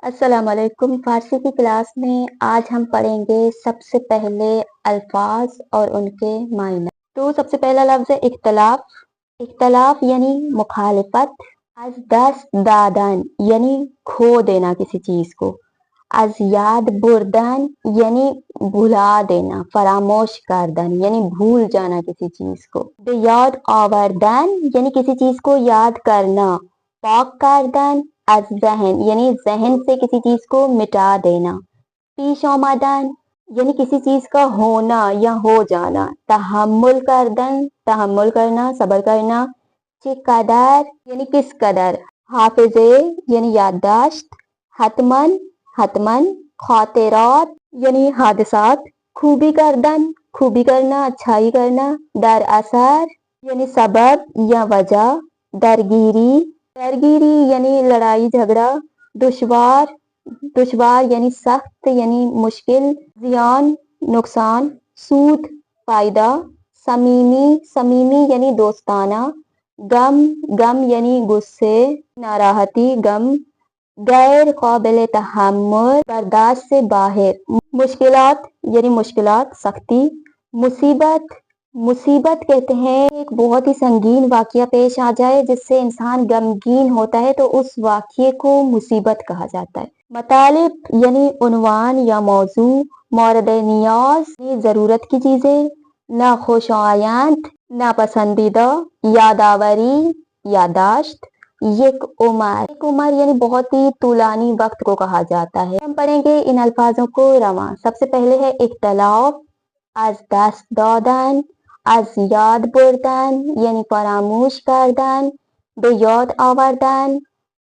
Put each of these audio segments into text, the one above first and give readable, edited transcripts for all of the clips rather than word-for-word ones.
अस्सलाम वालेकुम। फारसी की क्लास में आज हम पढ़ेंगे सबसे पहले अल्फाज और उनके मायने। तो सबसे पहला लफ्ज है इख्तलाफ। इख्तलाफ यानी मुखालिफत। अज दस दादन यानी खो देना किसी चीज को। अज याद बुरदन यानी भुला देना, फरामोश करदन यानी भूल जाना किसी चीज को। याद आवर्दन यानी किसी चीज को याद करना, पाक करदन। अज जहन यानी जहन से किसी चीज को मिटा देना। पेश आमदन यानी किसी चीज का होना या हो जाना। तहम्मुल करदन तहम्मुल करना, सबर करना। कदर यानी किस कदर। हाफिजे यानी याददाश्त। हतमन हतमन। खातिरात यानी हादसात। खूबी करदन खूबी करना, अच्छाई करना। दर असर यानी सबब या वजह। दरगिरी दरगिरी यानी लड़ाई झगड़ा। दुश्वार दुश्वार यानी सख्त यानी मुश्किल। जियान नुकसान। सूद फायदा। समीमी समीमी यानी दोस्ताना। गम गम यानी गुस्से, नाराहती, गम। गैर काबिल तहम्मुल बर्दाश्त से बाहर। मुश्किलात यानी मुश्किलात, सख्ती। मुसीबत मुसीबत कहते हैं एक बहुत ही संगीन वाकया पेश आ जाए जिससे इंसान गमगीन होता है तो उस वाकये को मुसीबत कहा जाता है। मतालिब यानी उन्वान या मौजू। मौरद नियाज यानी जरूरत की चीजें। नाखुशायंत नापसंदीदा। यादावरी यादाश्त। एक उमर यानी बहुत ही तूलानी वक्त को कहा जाता है। हम पढ़ेंगे इन अल्फाजों को रवा। सबसे पहले है इख्तलाफ। अज दस्त दादन। अज याद बुरदन यानी फरामोश करदन। बेयाद आवर्दन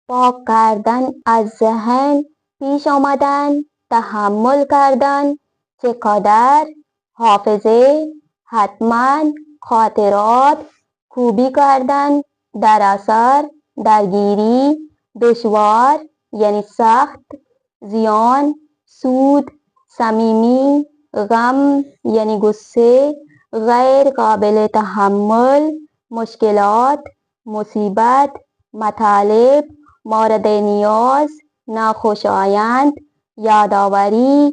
पाक करदन। अज जहन पेश आमदन तहम्मुल करदन। कदर हाफिजे हतमन खातिरात खूबी करदन। दरअसर दरगिरी। दुश्वार यानी सख्त। जियान सूद। समीमी गम यानी गुस्से। गैर काबिल तहम्मुल मुश्किलात। मुसीबत। मतालिब मौरद नियाज। नाखुशायंत यादावरी।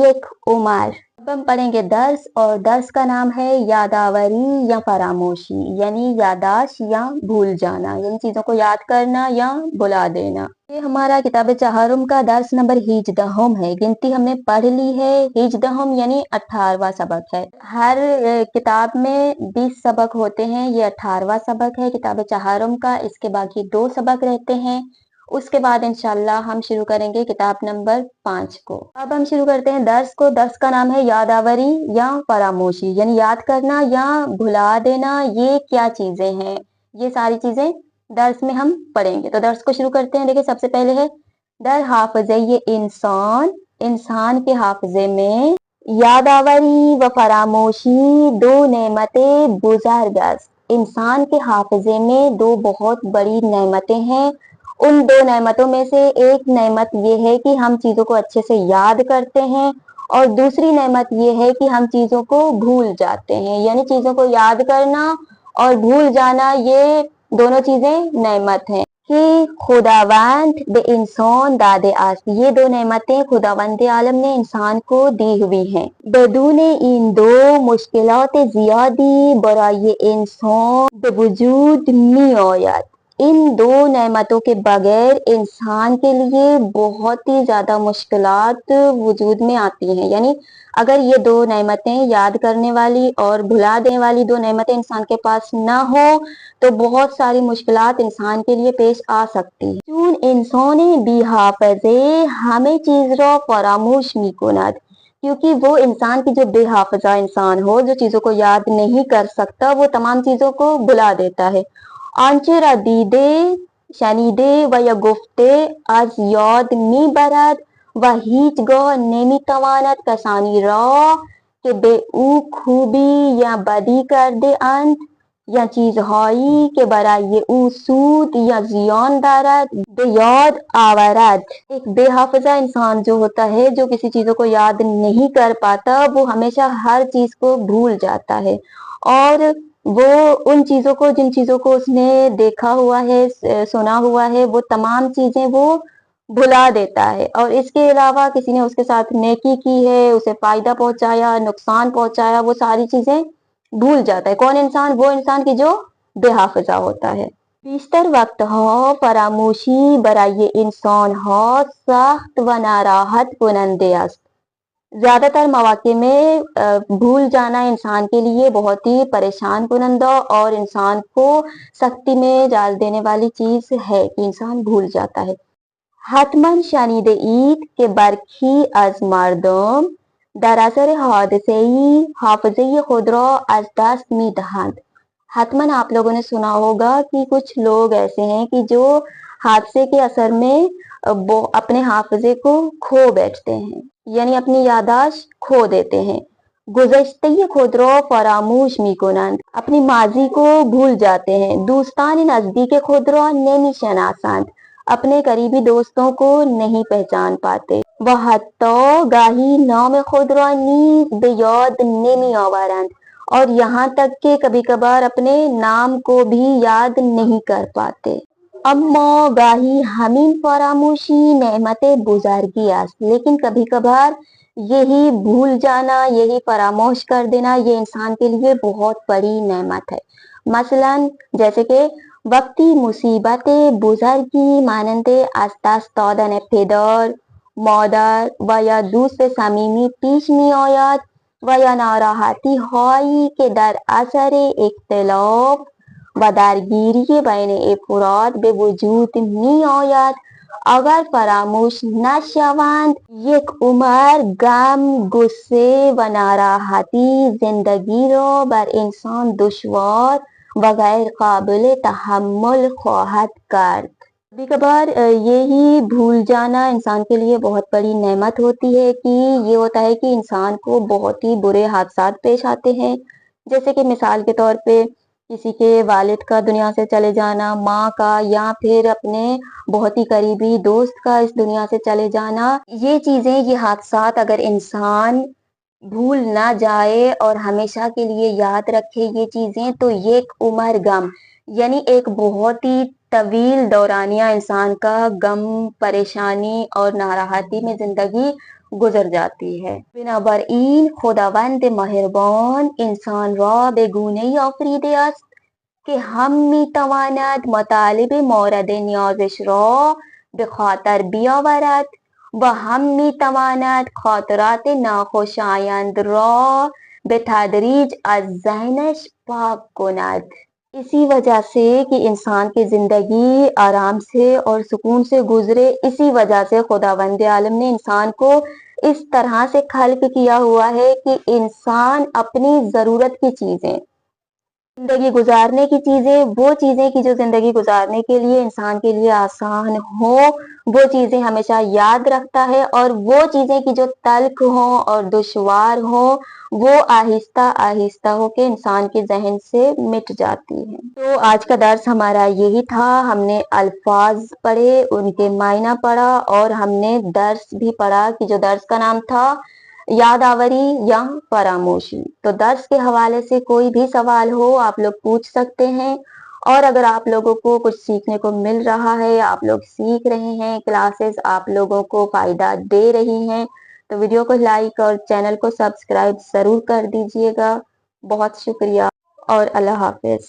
एक उमर। अब हम पढ़ेंगे दर्स, और दर्स का नाम है यादावरी या फरामोशी यानी यादाश्त या भूल जाना, यानी चीजों को याद करना या भुला देना। ये हमारा किताब चहारुम का दर्स नंबर हिजदहम है। गिनती हमने पढ़ ली है। हिजदहम यानी 18वां सबक है। हर किताब में 20 सबक होते हैं, ये 18वां सबक है किताब चहारुम का। इसके बाकी 2 सबक रहते हैं। उसके बाद इंशाल्लाह हम शुरू करेंगे किताब नंबर 5 को। अब हम शुरू करते हैं दर्स को। दर्स का नाम है यादावरी या फरामोशी यानी याद करना या भुला देना। ये क्या चीजें हैं, ये सारी चीजें दर्स में हम पढ़ेंगे। तो दर्स को शुरू करते हैं। देखिए सबसे पहले है दर हाफिजे, ये इंसान के हाफिजे में यादावरी व फरामोशी 2 नेमतें बुज़ुर्ग। इंसान के हाफिजे में 2 बहुत बड़ी नेमतें हैं। उन 2 नेमतों में से एक नेमत ये है कि हम चीजों को अच्छे से याद करते हैं, और दूसरी नेमत ये है कि हम चीजों को भूल जाते हैं। यानी चीजों को याद करना और भूल जाना, ये दोनों चीजें नेमत हैं कि खुदावंद बे इंसान दादे आस, ये 2 नेमतें खुदावंद आलम ने इंसान को दी हुई हैं। बदून इन 2 मुश्किलात जियादी बराए इंसान बेवजूद नी आयत, इन 2 नेमतों के बगैर इंसान के लिए बहुत ही ज्यादा मुश्किलात वजूद में आती हैं। यानी अगर ये 2 नेमतें, याद करने वाली और भुला देने वाली 2 नेमतें इंसान के पास ना हो तो बहुत सारी मुश्किलात इंसान के लिए पेश आ सकती है। चून इंसान बेहाफजे हमें चीज रो फरामोश मिकुनद, क्योंकि वो इंसान की जो बेहाफजा इंसान हो, जो चीजों को याद नहीं कर सकता, वो तमाम चीजों को भुला देता है। आंचे रा दीदे शनीदे व या गुफ्ते आज याद मी बरद व हीच गो नेमी तवानत कसानी रा के बे ऊ खूबी या बदी कर दे अंत या चीज हाई के बराए ऊ सूद या जियान दारद बेयाद आवारद। एक बेहाफजा इंसान जो होता है, जो किसी चीजों को याद नहीं कर पाता, वो हमेशा हर चीज को भूल जाता है, और वो उन चीजों को, जिन चीजों को उसने देखा हुआ है, सुना हुआ है, वो तमाम चीजें वो بھلا دیتا ہے، اور اس کے علاوہ کسی نے اس کے ساتھ نیکی کی ہے، اسے فائدہ پہنچایا، نقصان پہنچایا، وہ ساری چیزیں بھول جاتا ہے۔ کون انسان؟ وہ انسان کی جو بے حافظہ ہوتا ہے۔ بیشتر وقت ها فراموشی برای انسان ها سخت و ناراحت کننده است۔ زیادہ تر مواقع میں بھول جانا انسان کے لیے بہت ہی پریشان کنندہ اور انسان کو سختی میں ڈال دینے والی چیز ہے کہ انسان بھول جاتا ہے۔ حتما شنیده اید که برخی از مردم در اثر حادثه‌ای حافظه خود را از دست می‌دهند۔ حتماً آپ لوگوں نے سنا ہوگا کہ کچھ لوگ ایسے ہیں کہ جو حادثے کے اثر میں اپنے حافظے کو کھو بیٹھتے ہیں، یعنی اپنی یادداشت کھو دیتے ہیں۔ گذشته خود را فراموش می‌کنند، اپنی ماضی کو بھول جاتے ہیں۔ دوستان نزدیک خود را نمی‌شناسند، اپنے قریبی دوستوں کو نہیں پہچان پاتے۔ و حتی گاہی نام خود را نیز به یاد نمی‌آورند، اور یہاں تک کہ کبھی کبھار اپنے نام کو بھی یاد نہیں کر پاتے۔ اما گاہی ہمین فراموشی نعمت بزرگی است، لیکن کبھی کبھار یہی بھول جانا، یہی فراموش کر دینا، یہ انسان کے لیے بہت بڑی نعمت ہے۔ مثلاً جیسے کہ وقتی مصیبت بزرگی مانند از دست دادن پدر، مادر و یا دوست صمیمی پیش می آید و یا ناراحتی هایی که در اثر اختلاف و درگیری بین افراد به وجود می آید، اگر فراموش نشوند یک عمر غم، غصه و ناراحتی زندگی را بر انسان دشوار و غیر قابل تحمل خواہد کرد۔ کبھی کبھار یہی بھول جانا انسان کے لیے بہت بڑی نعمت ہوتی ہے کہ یہ ہوتا ہے کہ انسان کو بہت ہی برے حادثات پیش آتے ہیں، جیسے کہ مثال کے طور پہ کسی کے والد کا دنیا سے چلے جانا، ماں کا، یا پھر اپنے بہت ہی قریبی دوست کا اس دنیا سے چلے جانا۔ یہ چیزیں، یہ حادثات اگر انسان بھول نہ جائے اور ہمیشہ کے لیے یاد رکھے یہ چیزیں، تو یہ ایک عمر غم، یعنی ایک بہت ہی طویل دورانیہ انسان کا غم، پریشانی اور ناراحتی میں زندگی گزر جاتی ہے۔ بنابراین خداوند مہربان انسان را به گونه‌ای آفریده است که هم میتواند مطالب مورد نیازش را به خاطر بیاورد و هم میتواند خاطرات ناخوشایند را به تدریج از ذهنش پاک کند۔ اسی وجہ سے کہ انسان کی زندگی آرام سے اور سکون سے گزرے، اسی وجہ سے خداوند عالم نے انسان کو اس طرح سے خلق کیا ہوا ہے کہ انسان اپنی ضرورت کی چیزیں، زندگی گزارنے کی چیزیں، وہ چیزیں کی جو زندگی گزارنے کے لیے انسان کے لیے آسان ہو، وہ چیزیں ہمیشہ یاد رکھتا ہے، اور وہ چیزیں کی جو تلخ ہوں اور دشوار ہوں، وہ آہستہ آہستہ ہو کے انسان کے ذہن سے مٹ جاتی ہیں۔ تو آج کا درس ہمارا یہی تھا، ہم نے الفاظ پڑھے، ان کے معنی پڑھا، اور ہم نے درس بھی پڑھا کہ جو درس کا نام تھا یاد آوری یا فراموشی۔ تو درس کے حوالے سے کوئی بھی سوال ہو آپ لوگ پوچھ سکتے ہیں، اور اگر آپ لوگوں کو کچھ سیکھنے کو مل رہا ہے، آپ لوگ سیکھ رہے ہیں، کلاسز آپ لوگوں کو فائدہ دے رہی ہیں، تو ویڈیو کو لائک اور چینل کو سبسکرائب ضرور کر دیجئے گا۔ بہت شکریہ اور اللہ حافظ۔